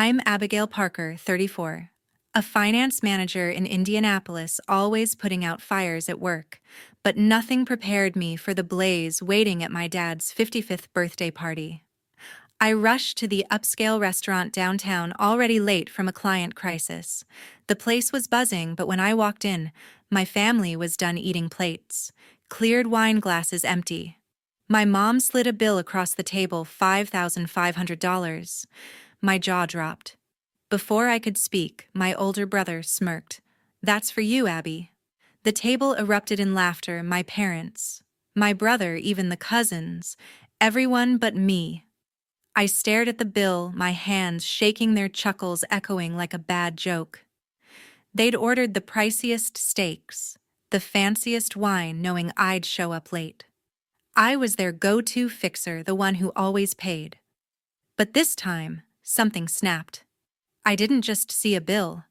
I'm Abigail Parker, 34. A finance manager in Indianapolis, always putting out fires at work, but nothing prepared me for the blaze waiting at my dad's 55th birthday party. I rushed to the upscale restaurant downtown, already late from a client crisis. The place was buzzing, but when I walked in, my family was done eating plates, cleared wine glasses empty. My mom slid a bill across the table, $5,500. My jaw dropped. Before I could speak, my older brother smirked. "That's for you, Abby." The table erupted in laughter, my parents, my brother, even the cousins, everyone but me. I stared at the bill, my hands shaking, their chuckles echoing like a bad joke. They'd ordered the priciest steaks, the fanciest wine, knowing I'd show up late. I was their go-to fixer, the one who always paid. But this time, something snapped. I didn't just see a bill.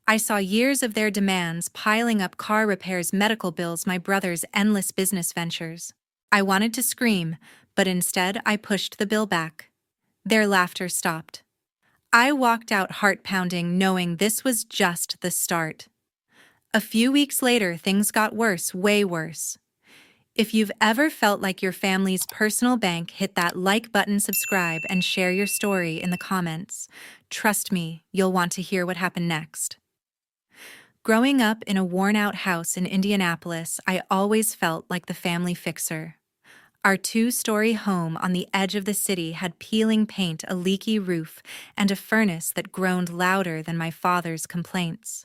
I saw years of their demands piling up: car repairs, medical bills, my brother's endless business ventures. I wanted to scream, but instead I pushed the bill back. Their laughter stopped. I walked out, heart pounding, knowing this was just the start. A few weeks later, things got worse, way worse. If you've ever felt like your family's personal bank, hit that like button, subscribe, and share your story in the comments. Trust me, you'll want to hear what happened next. Growing up in a worn-out house in Indianapolis, I always felt like the family fixer. Our two-story home on the edge of the city had peeling paint, a leaky roof, and a furnace that groaned louder than my father's complaints.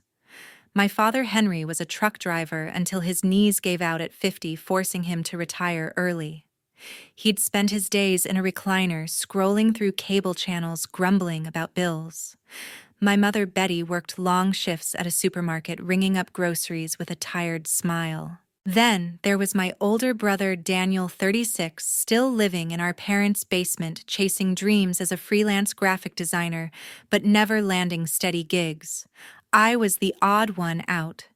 My father, Henry, was a truck driver until his knees gave out at 50, forcing him to retire early. He'd spend his days in a recliner, scrolling through cable channels, grumbling about bills. My mother, Betty, worked long shifts at a supermarket, ringing up groceries with a tired smile. Then there was my older brother, Daniel, 36, still living in our parents' basement, chasing dreams as a freelance graphic designer, but never landing steady gigs. I was the odd one out.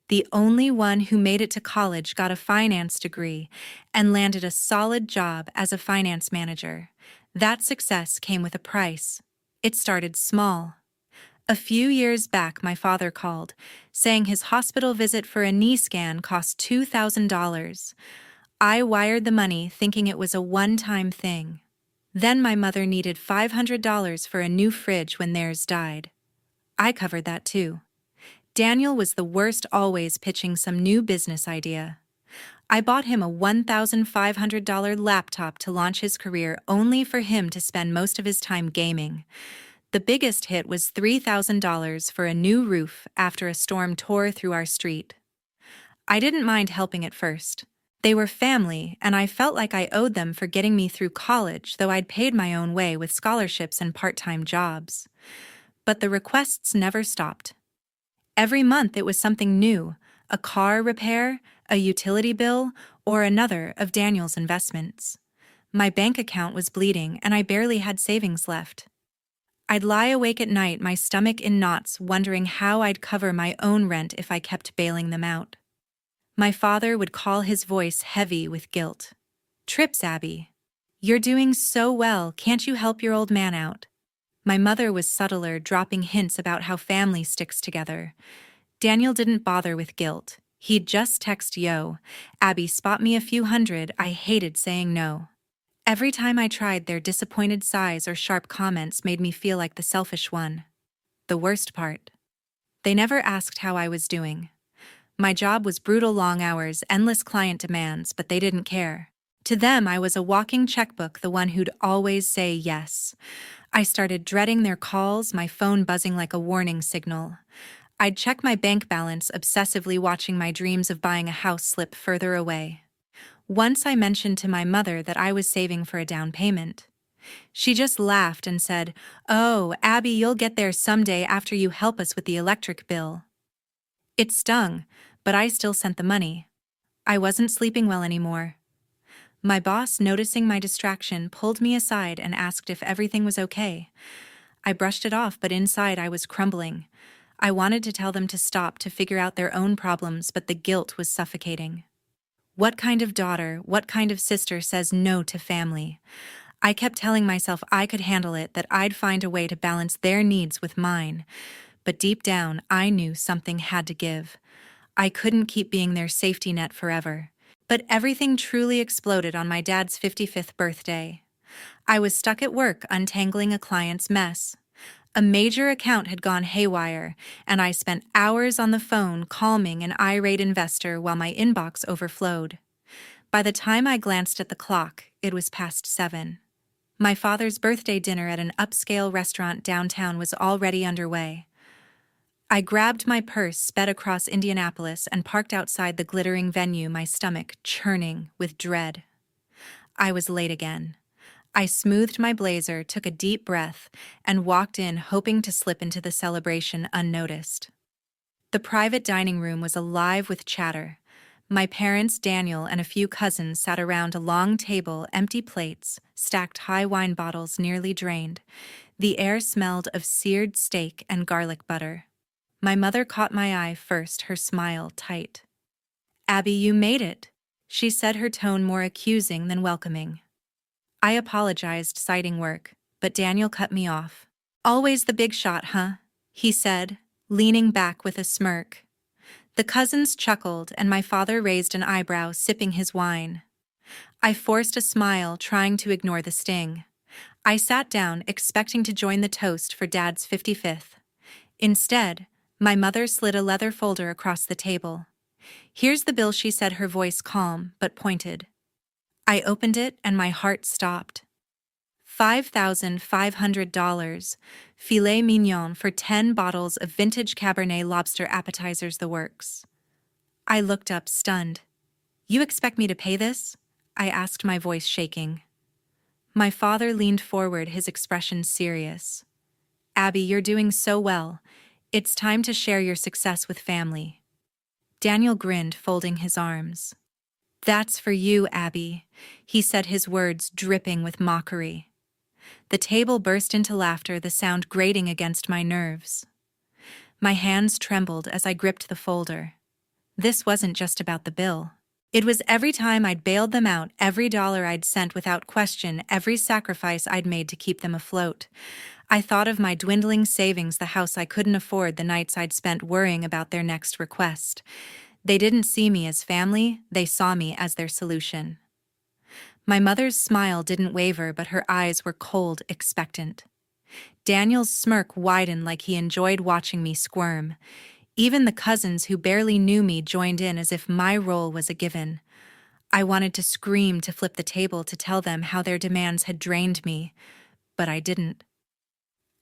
The only one who made it to college, got a finance degree, and landed a solid job as a finance manager. That success came with a price. It started small. A few years back, my father called, saying his hospital visit for a knee scan cost $2,000. I wired the money, thinking it was a one-time thing. Then my mother needed $500 for a new fridge when theirs died. I covered that too. Daniel was the worst, always pitching some new business idea. I bought him a $1,500 laptop to launch his career, only for him to spend most of his time gaming. The biggest hit was $3,000 for a new roof after a storm tore through our street. I didn't mind helping at first. They were family, and I felt like I owed them for getting me through college, though I'd paid my own way with scholarships and part-time jobs. But the requests never stopped. Every month it was something new: a car repair, a utility bill, or another of Daniel's investments. My bank account was bleeding, and I barely had savings left. I'd lie awake at night, my stomach in knots, wondering how I'd cover my own rent if I kept bailing them out. My father would call, his voice heavy with guilt. "Trips, Abby. You're doing so well, can't you help your old man out?" My mother was subtler, dropping hints about how family sticks together. Daniel didn't bother with guilt. He'd just text, "Yo, Abby, spot me a few hundred." I hated saying no. Every time I tried, their disappointed sighs or sharp comments made me feel like the selfish one. The worst part: they never asked how I was doing. My job was brutal: long hours, endless client demands, but they didn't care. To them, I was a walking checkbook, the one who'd always say yes. I started dreading their calls, my phone buzzing like a warning signal. I'd check my bank balance, obsessively watching my dreams of buying a house slip further away. Once I mentioned to my mother that I was saving for a down payment. She just laughed and said, "Oh, Abby, you'll get there someday after you help us with the electric bill." It stung, but I still sent the money. I wasn't sleeping well anymore. My boss, noticing my distraction, pulled me aside and asked if everything was okay. I brushed it off, but inside I was crumbling. I wanted to tell them to stop, to figure out their own problems, but the guilt was suffocating. What kind of daughter, what kind of sister says no to family? I kept telling myself I could handle it, that I'd find a way to balance their needs with mine. But deep down, I knew something had to give. I couldn't keep being their safety net forever. But everything truly exploded on my dad's 55th birthday. I was stuck at work untangling a client's mess. A major account had gone haywire, and I spent hours on the phone calming an irate investor while my inbox overflowed. By the time I glanced at the clock, it was past 7. My father's birthday dinner at an upscale restaurant downtown was already underway. I grabbed my purse, sped across Indianapolis, and parked outside the glittering venue, my stomach churning with dread. I was late again. I smoothed my blazer, took a deep breath, and walked in, hoping to slip into the celebration unnoticed. The private dining room was alive with chatter. My parents, Daniel, and a few cousins sat around a long table, empty plates, stacked high wine bottles nearly drained. The air smelled of seared steak and garlic butter. My mother caught my eye first, her smile tight. "Abby, you made it," she said, her tone more accusing than welcoming. I apologized, citing work, but Daniel cut me off. "Always the big shot, huh?" he said, leaning back with a smirk. The cousins chuckled, and my father raised an eyebrow, sipping his wine. I forced a smile, trying to ignore the sting. I sat down, expecting to join the toast for Dad's 55th. Instead, my mother slid a leather folder across the table. "Here's the bill," she said, her voice calm but pointed. I opened it and my heart stopped. $5,500, filet mignon for 10 bottles of vintage Cabernet lobster appetizers, the works. I looked up, stunned. "You expect me to pay this?" I asked, my voice shaking. My father leaned forward, his expression serious. "Abby, you're doing so well. It's time to share your success with family." Daniel grinned, folding his arms. "That's for you, Abby," he said, his words dripping with mockery. The table burst into laughter, the sound grating against my nerves. My hands trembled as I gripped the folder. This wasn't just about the bill. It was every time I'd bailed them out, every dollar I'd sent without question, every sacrifice I'd made to keep them afloat. I thought of my dwindling savings, the house I couldn't afford, the nights I'd spent worrying about their next request. They didn't see me as family, they saw me as their solution. My mother's smile didn't waver, but her eyes were cold, expectant. Daniel's smirk widened like he enjoyed watching me squirm. Even the cousins who barely knew me joined in as if my role was a given. I wanted to scream, to flip the table, to tell them how their demands had drained me, but I didn't.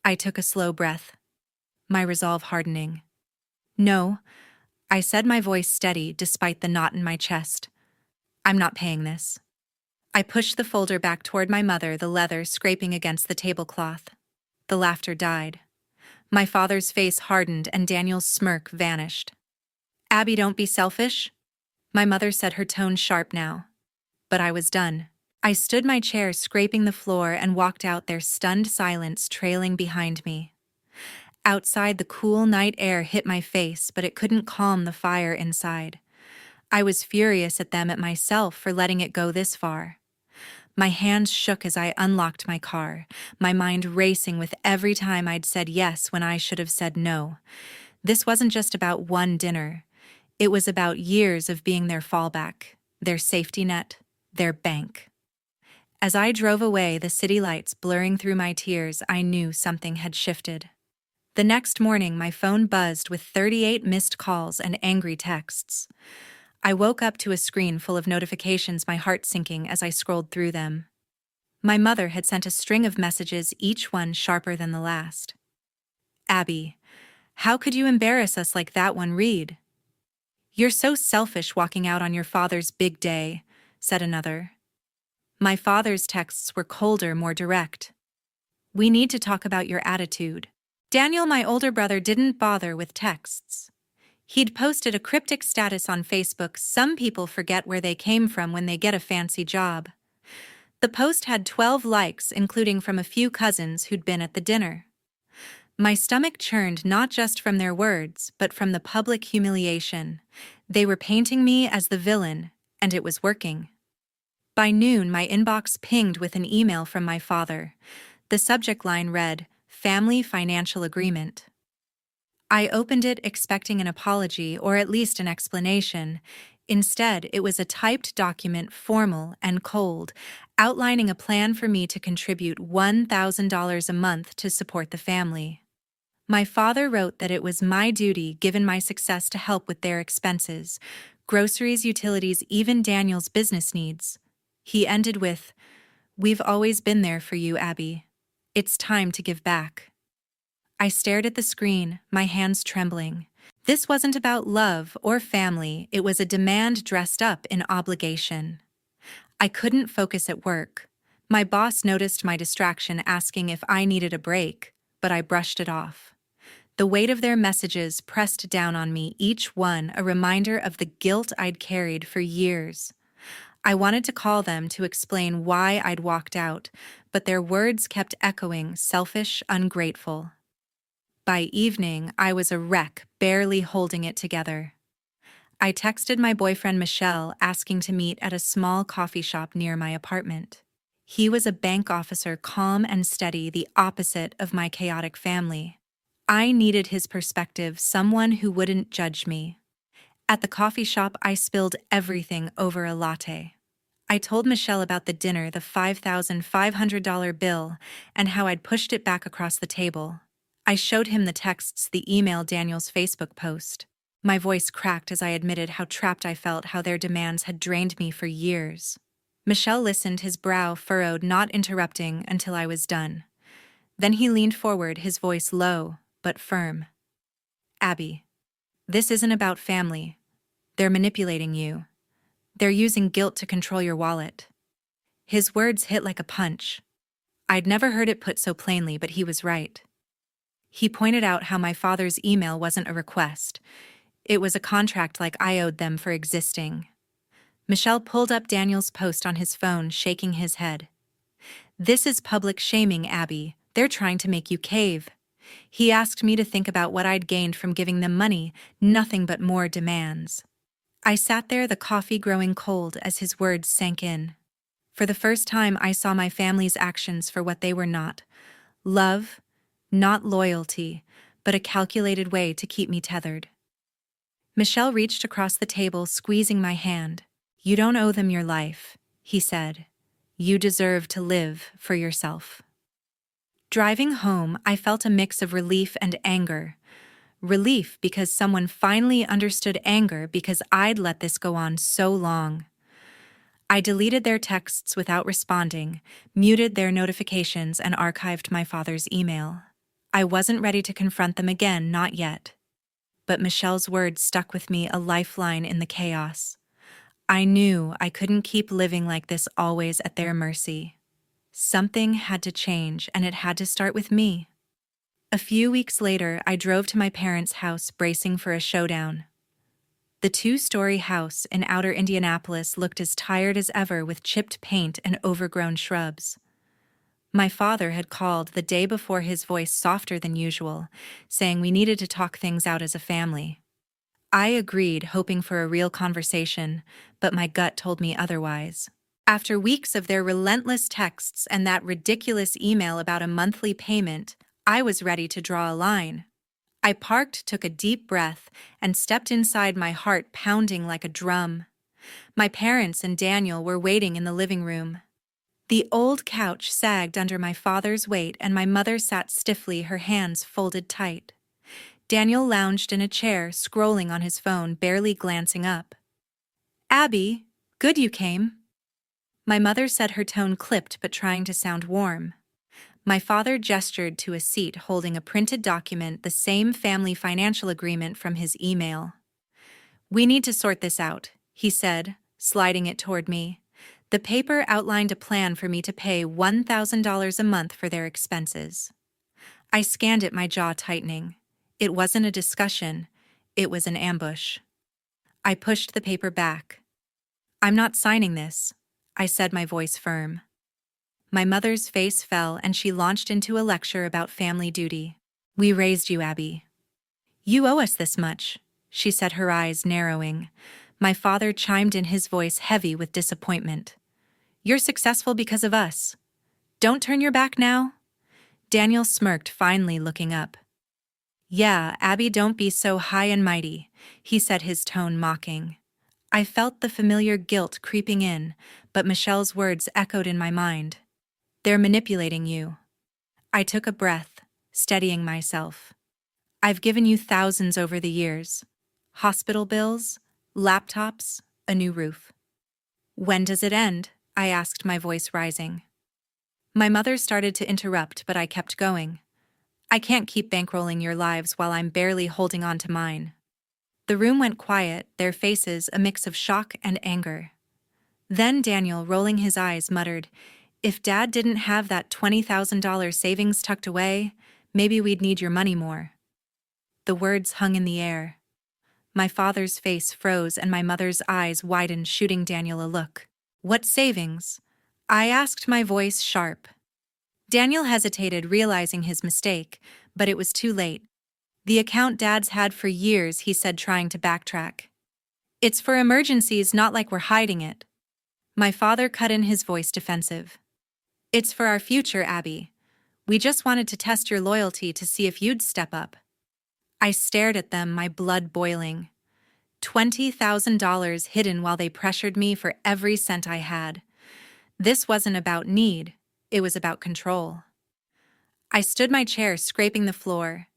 I took a slow breath, my resolve hardening. "No," I said, my voice steady despite the knot in my chest. "I'm not paying this." I pushed the folder back toward my mother, the leather scraping against the tablecloth. The laughter died. My father's face hardened and Daniel's smirk vanished. "Abby, don't be selfish," my mother said, her tone sharp now. But I was done. I stood my chair, scraping the floor, and walked out, their stunned silence trailing behind me. Outside, the cool night air hit my face, but it couldn't calm the fire inside. I was furious at them, at myself, for letting it go this far. My hands shook as I unlocked my car, my mind racing with every time I'd said yes when I should have said no. This wasn't just about one dinner. It was about years of being their fallback, their safety net, their bank. As I drove away, the city lights blurring through my tears, I knew something had shifted. The next morning, my phone buzzed with 38 missed calls and angry texts. I woke up to a screen full of notifications, my heart sinking as I scrolled through them. My mother had sent a string of messages, each one sharper than the last. "Abby, how could you embarrass us like that?" one read. "You're so selfish walking out on your father's big day," said another. My father's texts were colder, more direct. "We need to talk about your attitude." Daniel, my older brother, didn't bother with texts. He'd posted a cryptic status on Facebook. Some people forget where they came from when they get a fancy job. The post had 12 likes, including from a few cousins who'd been at the dinner. My stomach churned, not just from their words, but from the public humiliation. They were painting me as the villain, and it was working. By noon, my inbox pinged with an email from my father. The subject line read, "Family Financial Agreement." I opened it expecting an apology or at least an explanation. Instead, it was a typed document, formal and cold, outlining a plan for me to contribute $1,000 a month to support the family. My father wrote that it was my duty, given my success, to help with their expenses, groceries, utilities, even Daniel's business needs. He ended with, "We've always been there for you, Abby. It's time to give back." I stared at the screen, my hands trembling. This wasn't about love or family, it was a demand dressed up in obligation. I couldn't focus at work. My boss noticed my distraction, asking if I needed a break, but I brushed it off. The weight of their messages pressed down on me, each one a reminder of the guilt I'd carried for years. I wanted to call them to explain why I'd walked out, but their words kept echoing, selfish, ungrateful. By evening, I was a wreck, barely holding it together. I texted my boyfriend Michelle, asking to meet at a small coffee shop near my apartment. He was a bank officer, calm and steady, the opposite of my chaotic family. I needed his perspective, someone who wouldn't judge me. At the coffee shop, I spilled everything over a latte. I told Michelle about the dinner, the $5,500 bill, and how I'd pushed it back across the table. I showed him the texts, the email, Daniel's Facebook post. My voice cracked as I admitted how trapped I felt, how their demands had drained me for years. Michelle listened, his brow furrowed, not interrupting until I was done. Then he leaned forward, his voice low but firm. "Abby, this isn't about family. They're manipulating you. They're using guilt to control your wallet." His words hit like a punch. I'd never heard it put so plainly, but he was right. He pointed out how my father's email wasn't a request. It was a contract, like I owed them for existing. Michelle pulled up Daniel's post on his phone, shaking his head. "This is public shaming, Abby. They're trying to make you cave." He asked me to think about what I'd gained from giving them money, nothing but more demands. I sat there, the coffee growing cold as his words sank in. For the first time, I saw my family's actions for what they were not. Love, not loyalty, but a calculated way to keep me tethered. Michelle reached across the table, squeezing my hand. "You don't owe them your life," he said. "You deserve to live for yourself." Driving home, I felt a mix of relief and anger. Relief because someone finally understood, anger because I'd let this go on so long. I deleted their texts without responding, muted their notifications, and archived my father's email. I wasn't ready to confront them again, not yet. But Michelle's words stuck with me, a lifeline in the chaos. I knew I couldn't keep living like this, always at their mercy. Something had to change, and it had to start with me. A few weeks later, I drove to my parents' house, bracing for a showdown. The two-story house in outer Indianapolis looked as tired as ever, with chipped paint and overgrown shrubs. My father had called the day before, his voice softer than usual, saying we needed to talk things out as a family. I agreed, hoping for a real conversation, but my gut told me otherwise. After weeks of their relentless texts and that ridiculous email about a monthly payment, I was ready to draw a line. I parked, took a deep breath, and stepped inside, my heart pounding like a drum. My parents and Daniel were waiting in the living room. The old couch sagged under my father's weight, and my mother sat stiffly, her hands folded tight. Daniel lounged in a chair, scrolling on his phone, barely glancing up. "Abby, good you came." My mother said, her tone clipped but trying to sound warm. My father gestured to a seat, holding a printed document, the same family financial agreement from his email. "We need to sort this out," he said, sliding it toward me. The paper outlined a plan for me to pay $1,000 a month for their expenses. I scanned it, my jaw tightening. It wasn't a discussion, it was an ambush. I pushed the paper back. "I'm not signing this," I said, my voice firm. My mother's face fell, and she launched into a lecture about family duty. "We raised you, Abby. You owe us this much," she said, her eyes narrowing. My father chimed in, his voice heavy with disappointment. You're successful because of us. Don't turn your back now." Daniel smirked, finally looking up. "Yeah, Abby, don't be so high and mighty," he said, his tone mocking. I felt the familiar guilt creeping in, but Michelle's words echoed in my mind. "They're manipulating you." I took a breath, steadying myself. "I've given you thousands over the years. Hospital bills, laptops, a new roof. When does it end?" I asked, my voice rising. My mother started to interrupt, but I kept going. "I can't keep bankrolling your lives while I'm barely holding on to mine." The room went quiet, their faces a mix of shock and anger. Then Daniel, rolling his eyes, muttered, "If Dad didn't have that $20,000 savings tucked away, maybe we'd need your money more." The words hung in the air. My father's face froze and my mother's eyes widened, shooting Daniel a look. "What savings?" I asked, my voice sharp. Daniel hesitated, realizing his mistake, but it was too late. "The account Dad's had for years," he said, trying to backtrack. "It's for emergencies, not like we're hiding it." My father cut in, his voice defensive. "It's for our future, Abby. We just wanted to test your loyalty to see if you'd step up." I stared at them, my blood boiling. $20,000 hidden while they pressured me for every cent I had. This wasn't about need, it was about control. I stood my chair, scraping the floor.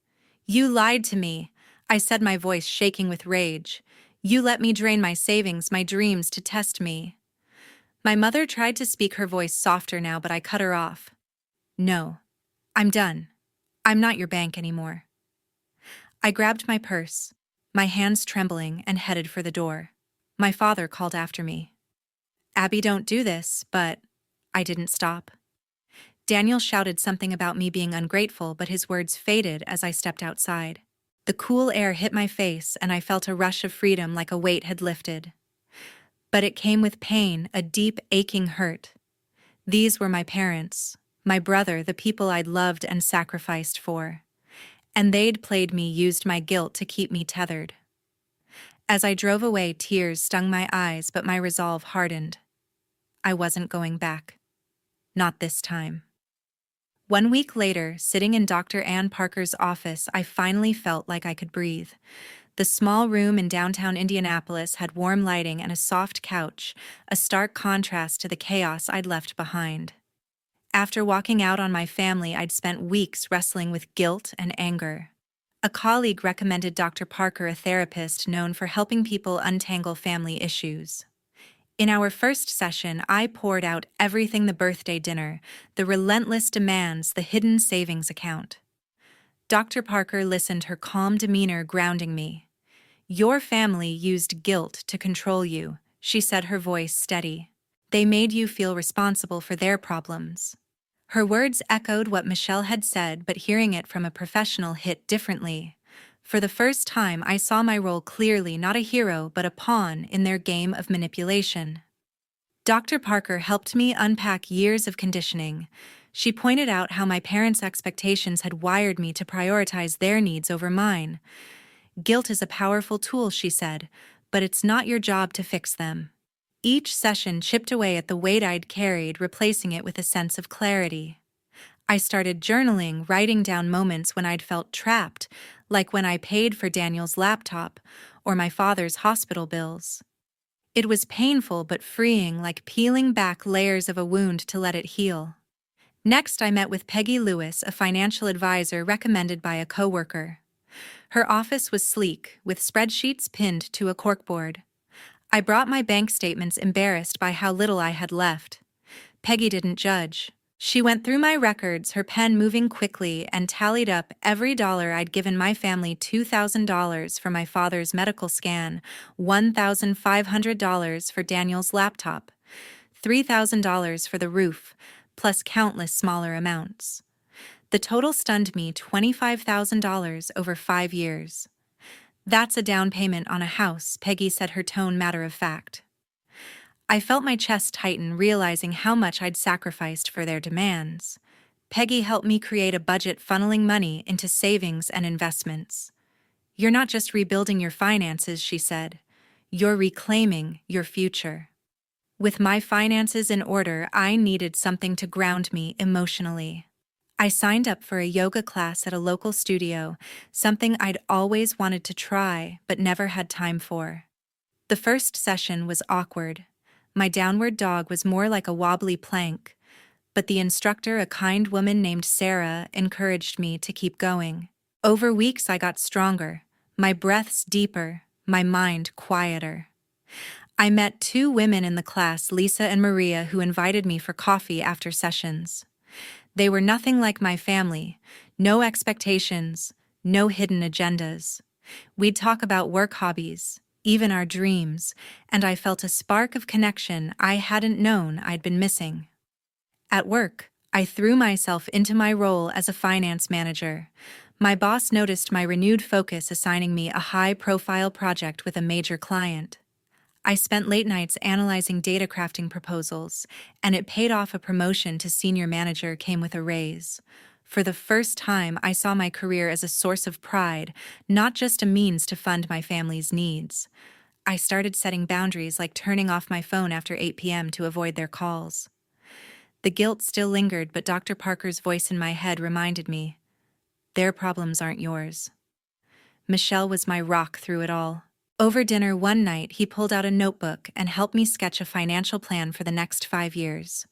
"You lied to me," I said, my voice shaking with rage. "You let me drain my savings, my dreams, to test me." My mother tried to speak, her voice softer now, but I cut her off. "No, I'm done. I'm not your bank anymore." I grabbed my purse, my hands trembling, and headed for the door. My father called after me. "Abby, don't do this," but I didn't stop. Daniel shouted something about me being ungrateful, but his words faded as I stepped outside. The cool air hit my face, and I felt a rush of freedom, like a weight had lifted. But it came with pain, a deep, aching hurt. These were my parents, my brother, the people I'd loved and sacrificed for. And they'd played me, used my guilt to keep me tethered. As I drove away, tears stung my eyes, but my resolve hardened. I wasn't going back. Not this time. 1 week later, sitting in Dr. Ann Parker's office, I finally felt like I could breathe. The small room in downtown Indianapolis had warm lighting and a soft couch, a stark contrast to the chaos I'd left behind. After walking out on my family, I'd spent weeks wrestling with guilt and anger. A colleague recommended Dr. Parker, a therapist known for helping people untangle family issues. In our first session, I poured out everything: the birthday dinner, the relentless demands, the hidden savings account. Dr. Parker listened, her calm demeanor grounding me. "Your family used guilt to control you," she said, her voice steady. "They made you feel responsible for their problems." Her words echoed what Michelle had said, but hearing it from a professional hit differently. For the first time, I saw my role clearly: not a hero, but a pawn in their game of manipulation. Dr. Parker helped me unpack years of conditioning. She pointed out how my parents' expectations had wired me to prioritize their needs over mine. "Guilt is a powerful tool," she said, "but it's not your job to fix them." Each session chipped away at the weight I'd carried, replacing it with a sense of clarity. I started journaling, writing down moments when I'd felt trapped, like when I paid for Daniel's laptop or my father's hospital bills. It was painful but freeing, like peeling back layers of a wound to let it heal. Next, I met with Peggy Lewis, a financial advisor recommended by a coworker. Her office was sleek, with spreadsheets pinned to a corkboard. I brought my bank statements, embarrassed by how little I had left. Peggy didn't judge. She went through my records, her pen moving quickly, and tallied up every dollar I'd given my family: $2,000 for my father's medical scan, $1,500 for Daniel's laptop, $3,000 for the roof, plus countless smaller amounts. The total stunned me: $25,000 over 5 years. "That's a down payment on a house," Peggy said, her tone matter of fact. I felt my chest tighten, realizing how much I'd sacrificed for their demands. Peggy helped me create a budget, funneling money into savings and investments. "You're not just rebuilding your finances," she said. "You're reclaiming your future." With my finances in order, I needed something to ground me emotionally. I signed up for a yoga class at a local studio, something I'd always wanted to try but never had time for. The first session was awkward. My downward dog was more like a wobbly plank, but the instructor, a kind woman named Sarah, encouraged me to keep going. Over weeks, I got stronger, my breaths deeper, my mind quieter. I met two women in the class, Lisa and Maria, who invited me for coffee after sessions. They were nothing like my family, no expectations, no hidden agendas. We'd talk about work hobbies, even our dreams, and I felt a spark of connection I hadn't known I'd been missing. At work, I threw myself into my role as a finance manager. My boss noticed my renewed focus, assigning me a high-profile project with a major client. I spent late nights analyzing data crafting proposals, and it paid off. A promotion to senior manager came with a raise. For the first time, I saw my career as a source of pride, not just a means to fund my family's needs. I started setting boundaries, like turning off my phone after 8 p.m. to avoid their calls. The guilt still lingered, but Dr. Parker's voice in my head reminded me, their problems aren't yours. Michelle was my rock through it all. Over dinner one night, he pulled out a notebook and helped me sketch a financial plan for the next 5 years.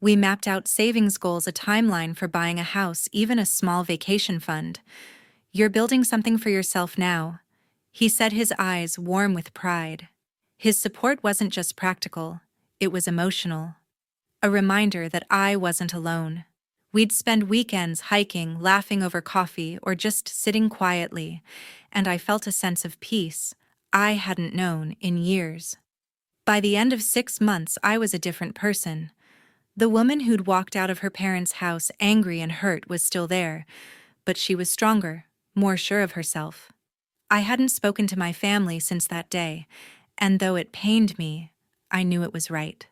We mapped out savings goals, a timeline for buying a house, even a small vacation fund. You're building something for yourself now, he said, his eyes warm with pride. His support wasn't just practical, it was emotional. A reminder that I wasn't alone. We'd spend weekends hiking, laughing over coffee, or just sitting quietly, and I felt a sense of peace I hadn't known in years. By the end of 6 months, I was a different person. The woman who'd walked out of her parents' house angry and hurt was still there, but she was stronger, more sure of herself. I hadn't spoken to my family since that day, and though it pained me, I knew it was right.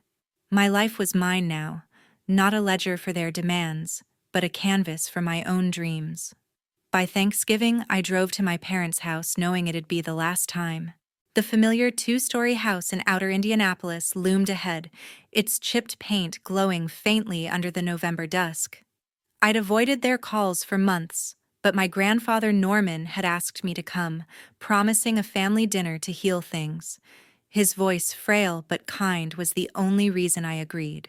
My life was mine now, not a ledger for their demands, but a canvas for my own dreams. By Thanksgiving, I drove to my parents' house knowing it'd be the last time. The familiar 2-story house in outer Indianapolis loomed ahead, its chipped paint glowing faintly under the November dusk. I'd avoided their calls for months, but my grandfather Norman had asked me to come, promising a family dinner to heal things. His voice, frail but kind, was the only reason I agreed.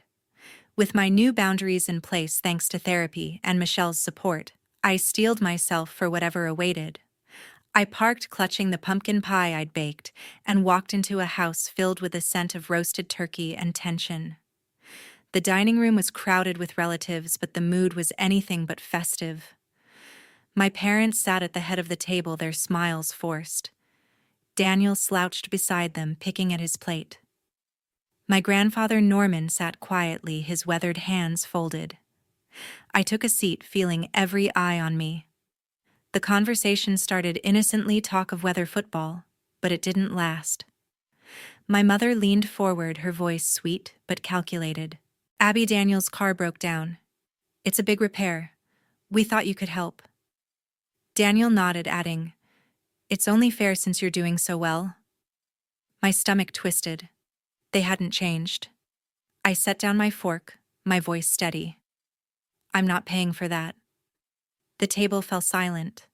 With my new boundaries in place thanks to therapy and Michelle's support, I steeled myself for whatever awaited. I parked, clutching the pumpkin pie I'd baked, and walked into a house filled with a scent of roasted turkey and tension. The dining room was crowded with relatives, but the mood was anything but festive. My parents sat at the head of the table, their smiles forced. Daniel slouched beside them, picking at his plate. My grandfather Norman sat quietly, his weathered hands folded. I took a seat, feeling every eye on me. The conversation started innocently, talk of weather, football, but it didn't last. My mother leaned forward, her voice sweet but calculated. Abby, Daniel's car broke down. It's a big repair. We thought you could help. Daniel nodded, adding, it's only fair since you're doing so well. My stomach twisted. They hadn't changed. I set down my fork, my voice steady. I'm not paying for that. The table fell silent.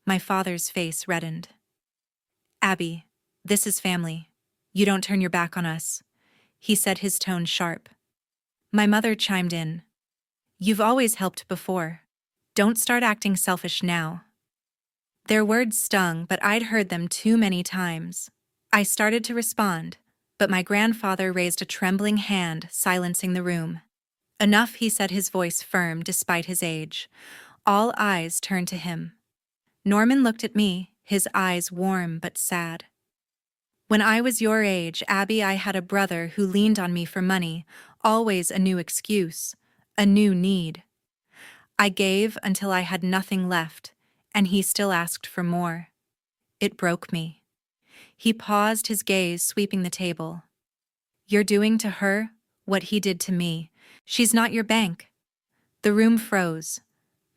My father's face reddened. Abby, this is family. You don't turn your back on us, he said, his tone sharp. My mother chimed in. You've always helped before. Don't start acting selfish now. Their words stung, but I'd heard them too many times. I started to respond, but my grandfather raised a trembling hand, silencing the room. Enough, he said, his voice firm despite his age. All eyes turned to him. Norman looked at me, his eyes warm but sad. When I was your age, Abby, I had a brother who leaned on me for money, always a new excuse, a new need. I gave until I had nothing left, and he still asked for more. It broke me. He paused, his gaze sweeping the table. You're doing to her what he did to me. She's not your bank. The room froze.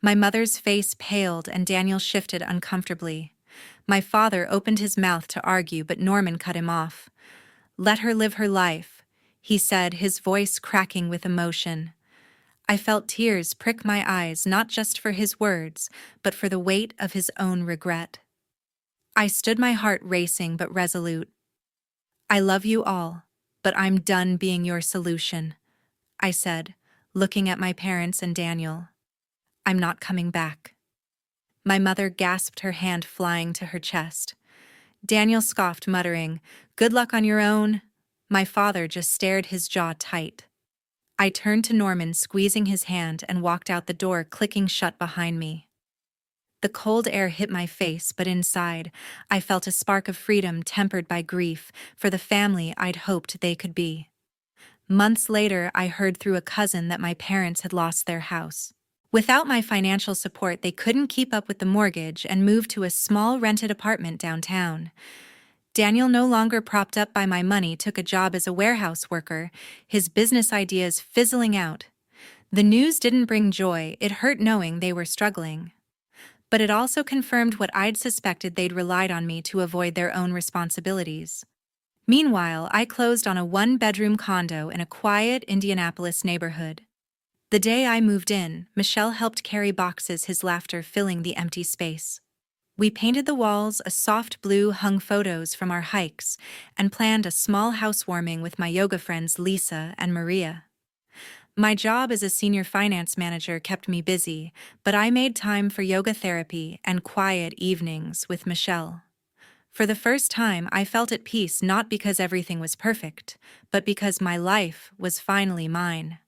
My mother's face paled and Daniel shifted uncomfortably. My father opened his mouth to argue, but Norman cut him off. Let her live her life, he said, his voice cracking with emotion. I felt tears prick my eyes not just for his words, but for the weight of his own regret. I stood, my heart racing but resolute. I love you all, but I'm done being your solution, I said, looking at my parents and Daniel. I'm not coming back. My mother gasped, her hand flying to her chest. Daniel scoffed, muttering, "Good luck on your own." My father just stared, his jaw tight. I turned to Norman, squeezing his hand, and walked out the door, clicking shut behind me. The cold air hit my face, but inside, I felt a spark of freedom tempered by grief for the family I'd hoped they could be. Months later, I heard through a cousin that my parents had lost their house. Without my financial support, they couldn't keep up with the mortgage and moved to a small rented apartment downtown. Daniel, no longer propped up by my money, took a job as a warehouse worker, his business ideas fizzling out. The news didn't bring joy, it hurt knowing they were struggling. But it also confirmed what I'd suspected: they'd relied on me to avoid their own responsibilities. Meanwhile, I closed on a one-bedroom condo in a quiet Indianapolis neighborhood. The day I moved in, Michelle helped carry boxes, his laughter filling the empty space. We painted the walls a soft blue, hung photos from our hikes, and planned a small housewarming with my yoga friends Lisa and Maria. My job as a senior finance manager kept me busy, but I made time for yoga therapy and quiet evenings with Michelle. For the first time, I felt at peace, not because everything was perfect, but because my life was finally mine.